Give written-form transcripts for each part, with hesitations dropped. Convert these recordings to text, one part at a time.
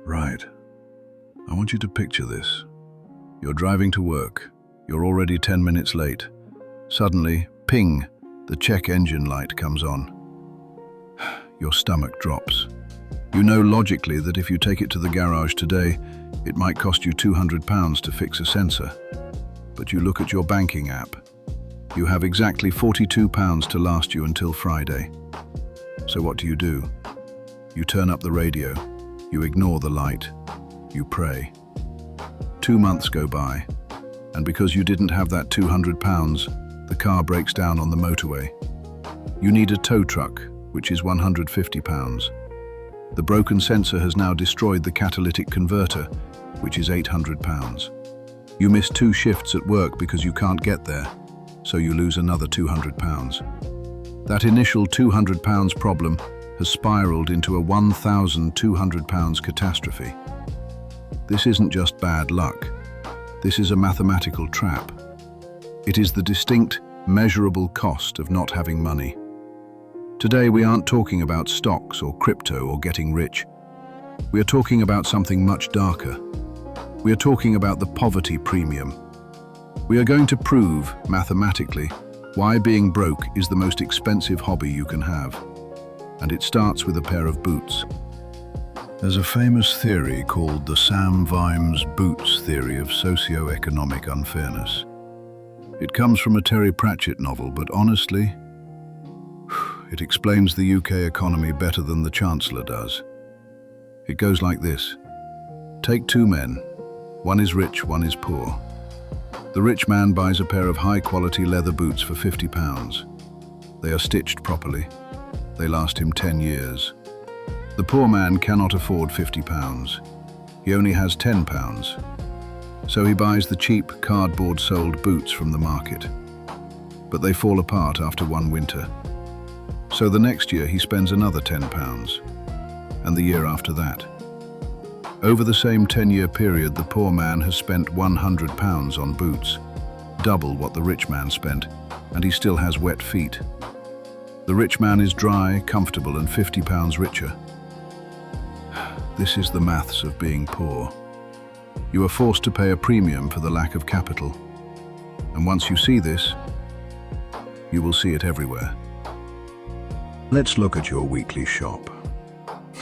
Right. I want you to picture this. You're driving to work. You're already 10 minutes late. Suddenly, ping, the check engine light comes on. Your stomach drops. You know logically that if you take it to the garage today, it might cost you £200 to fix a sensor. But you look at your banking app. You have exactly £42 to last you until Friday. So what do? You turn up the radio. You ignore the light. You pray. 2 months go by, and because you didn't have that £200, the car breaks down on the motorway. You need a tow truck, which is £150. The broken sensor has now destroyed the catalytic converter, which is £800. You miss 2 shifts at work because you can't get there, so you lose another £200. That initial £200 problem has spiraled into a £1,200 catastrophe. This isn't just bad luck. This is a mathematical trap. It is the distinct, measurable cost of not having money. Today we aren't talking about stocks or crypto or getting rich. We are talking about something much darker. We are talking about the poverty premium. We are going to prove, mathematically, why being broke is the most expensive hobby you can have. And it starts with a pair of boots. There's a famous theory called the Sam Vimes boots theory of socio-economic unfairness. It comes from a Terry Pratchett novel, but honestly, it explains the UK economy better than the Chancellor does. It goes like this. Take 2 men. One is rich, one is poor. The rich man buys a pair of high-quality leather boots for £50. They are stitched properly. They last him 10 years. The poor man cannot afford £50. He only has £10. So he buys the cheap, cardboard-soled boots from the market. But they fall apart after 1 winter. So the next year he spends another £10, and the year after that. Over the same 10-year period, the poor man has spent £100 on boots, double what the rich man spent, and he still has wet feet. The rich man is dry, comfortable, and £50 richer. This is the maths of being poor. You are forced to pay a premium for the lack of capital. And once you see this, you will see it everywhere. Let's look at your weekly shop.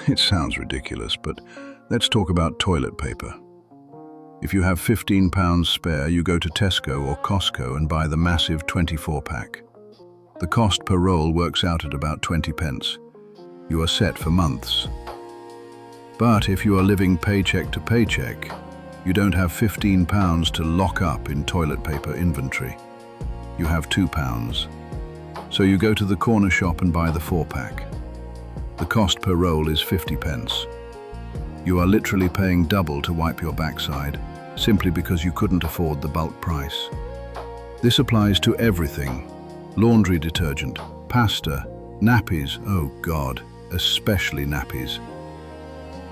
It sounds ridiculous, but let's talk about toilet paper. If you have £15 spare, you go to Tesco or Costco and buy the massive 24-pack. The cost per roll works out at about 20 pence. You are set for months. But if you are living paycheck to paycheck, you don't have £15 to lock up in toilet paper inventory. You have £2. So you go to the corner shop and buy the 4-pack. The cost per roll is 50 pence. You are literally paying double to wipe your backside, simply because you couldn't afford the bulk price. This applies to everything. Laundry detergent, pasta, nappies, oh God, especially nappies.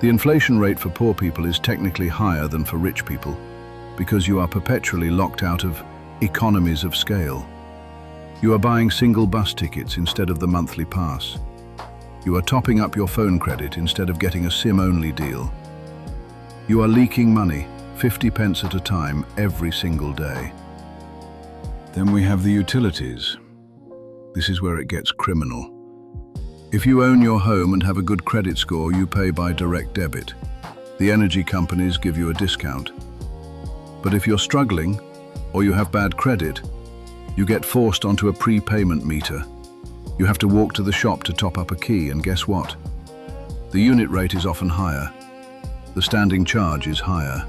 The inflation rate for poor people is technically higher than for rich people because you are perpetually locked out of economies of scale. You are buying single bus tickets instead of the monthly pass. You are topping up your phone credit instead of getting a SIM-only deal. You are leaking money, 50 pence at a time, every single day. Then we have the utilities. This is where it gets criminal. If you own your home and have a good credit score, you pay by direct debit. The energy companies give you a discount. But if you're struggling, or you have bad credit, you get forced onto a prepayment meter. You have to walk to the shop to top up a key, and guess what? The unit rate is often higher. The standing charge is higher.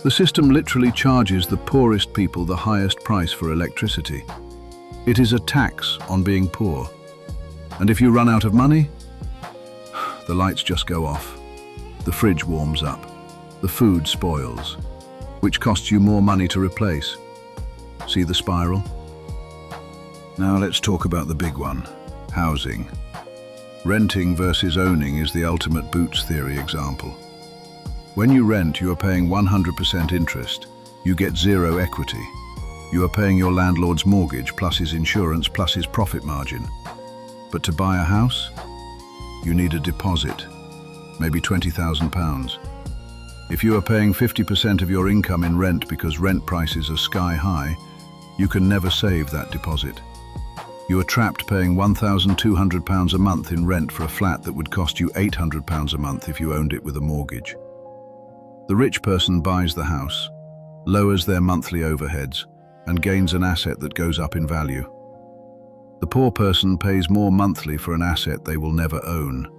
The system literally charges the poorest people the highest price for electricity. It is a tax on being poor. And if you run out of money, the lights just go off. The fridge warms up. The food spoils, which costs you more money to replace. See the spiral? Now let's talk about the big one, housing. Renting versus owning is the ultimate boots theory example. When you rent, you are paying 100% interest. You get 0 equity. You are paying your landlord's mortgage plus his insurance plus his profit margin. But to buy a house, you need a deposit. maybe £20,000. If you are paying 50% of your income in rent because rent prices are sky high, you can never save that deposit. You are trapped paying £1,200 a month in rent for a flat that would cost you £800 a month if you owned it with a mortgage. The rich person buys the house, lowers their monthly overheads, and gains an asset that goes up in value. The poor person pays more monthly for an asset they will never own.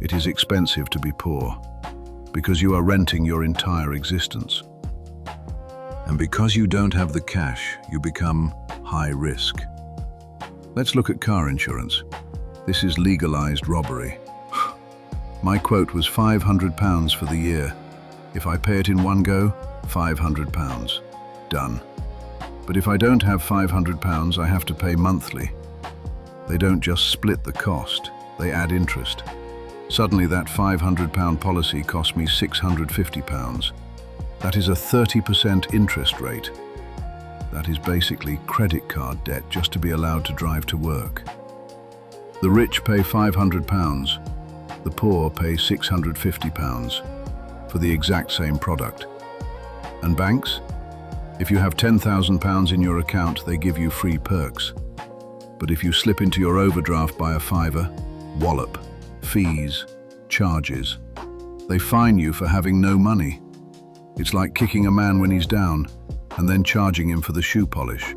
It is expensive to be poor, because you are renting your entire existence. And because you don't have the cash, you become high risk. Let's look at car insurance. This is legalized robbery. My quote was £500 for the year. If I pay it in one go, £500. Done. But if I don't have £500, I have to pay monthly. They don't just split the cost, they add interest. Suddenly that £500 policy cost me £650. That is a 30% interest rate. That is basically credit card debt just to be allowed to drive to work. The rich pay £500, the poor pay £650 for the exact same product. And banks? If you have £10,000 in your account, they give you free perks. But if you slip into your overdraft by a fiver, wallop, fees, charges. They fine you for having no money. It's like kicking a man when he's down and then charging him for the shoe polish.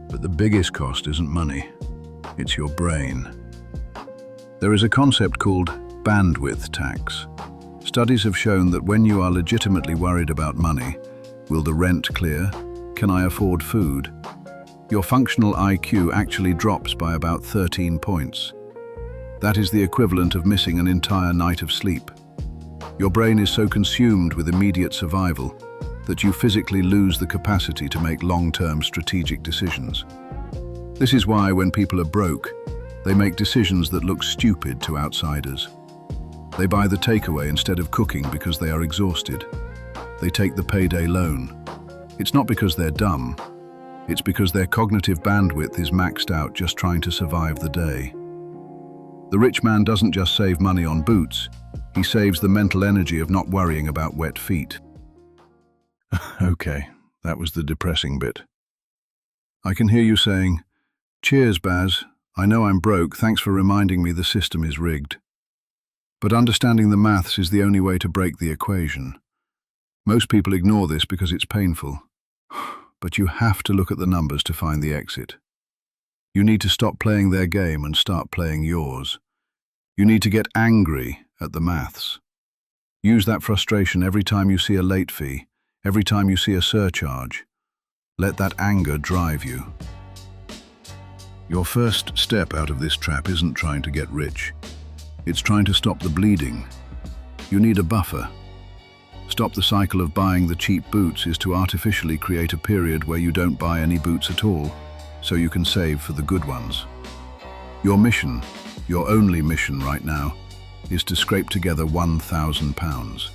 But the biggest cost isn't money, it's your brain. There is a concept called bandwidth tax. Studies have shown that when you are legitimately worried about money, will the rent clear? Can I afford food? Your functional IQ actually drops by about 13 points. That is the equivalent of missing an entire night of sleep. Your brain is so consumed with immediate survival that you physically lose the capacity to make long-term strategic decisions. This is why when people are broke, they make decisions that look stupid to outsiders. They buy the takeaway instead of cooking because they are exhausted. They take the payday loan. It's not because they're dumb. It's because their cognitive bandwidth is maxed out just trying to survive the day. The rich man doesn't just save money on boots, he saves the mental energy of not worrying about wet feet. Okay, that was the depressing bit. I can hear you saying, "Cheers, Baz. I know I'm broke, thanks for reminding me the system is rigged." But understanding the maths is the only way to break the equation. Most people ignore this because it's painful. But you have to look at the numbers to find the exit. You need to stop playing their game and start playing yours. You need to get angry at the maths. Use that frustration every time you see a late fee, every time you see a surcharge. Let that anger drive you. Your first step out of this trap isn't trying to get rich. It's trying to stop the bleeding. You need a buffer. Stop the cycle of buying the cheap boots is to artificially create a period where you don't buy any boots at all, so you can save for the good ones. Your mission, your only mission right now, is to scrape together £1,000.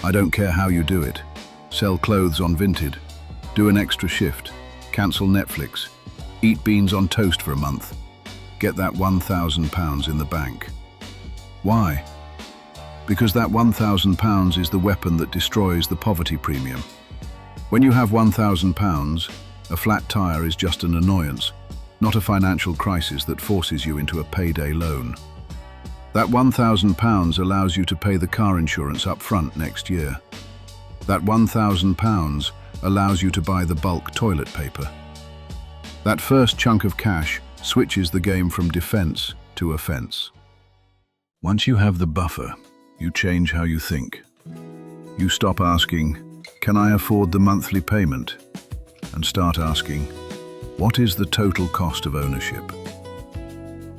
I don't care how you do it. Sell clothes on Vinted, do an extra shift, cancel Netflix, eat beans on toast for a month. Get that £1,000 in the bank. Why? Because that £1,000 is the weapon that destroys the poverty premium. When you have £1,000, a flat tire is just an annoyance, not a financial crisis that forces you into a payday loan. That £1,000 allows you to pay the car insurance up front next year. That £1,000 allows you to buy the bulk toilet paper. That first chunk of cash switches the game from defense to offense. Once you have the buffer, you change how you think. You stop asking, "Can I afford the monthly payment?" and start asking, "What is the total cost of ownership?"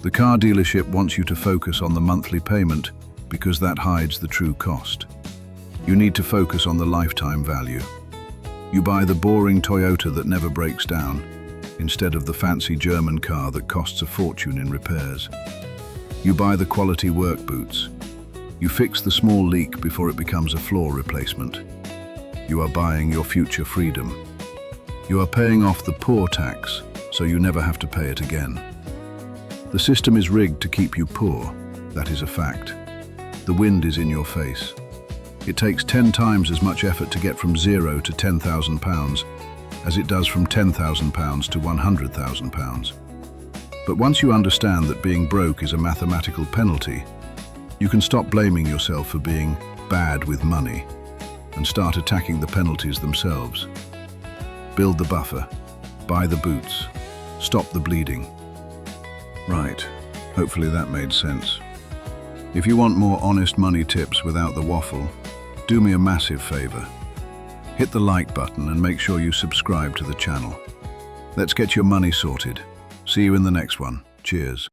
The car dealership wants you to focus on the monthly payment because that hides the true cost. You need to focus on the lifetime value. You buy the boring Toyota that never breaks down, instead of the fancy German car that costs a fortune in repairs. You buy the quality work boots. You fix the small leak before it becomes a floor replacement. You are buying your future freedom. You are paying off the poor tax, so you never have to pay it again. The system is rigged to keep you poor, that is a fact. The wind is in your face. It takes 10 times as much effort to get from £0 to £10,000 as it does from £10,000 to £100,000. But once you understand that being broke is a mathematical penalty, you can stop blaming yourself for being bad with money and start attacking the penalties themselves. Build the buffer, buy the boots, stop the bleeding. Right, hopefully that made sense. If you want more honest money tips without the waffle, do me a massive favor. Hit the like button and make sure you subscribe to the channel. Let's get your money sorted. See you in the next one. Cheers.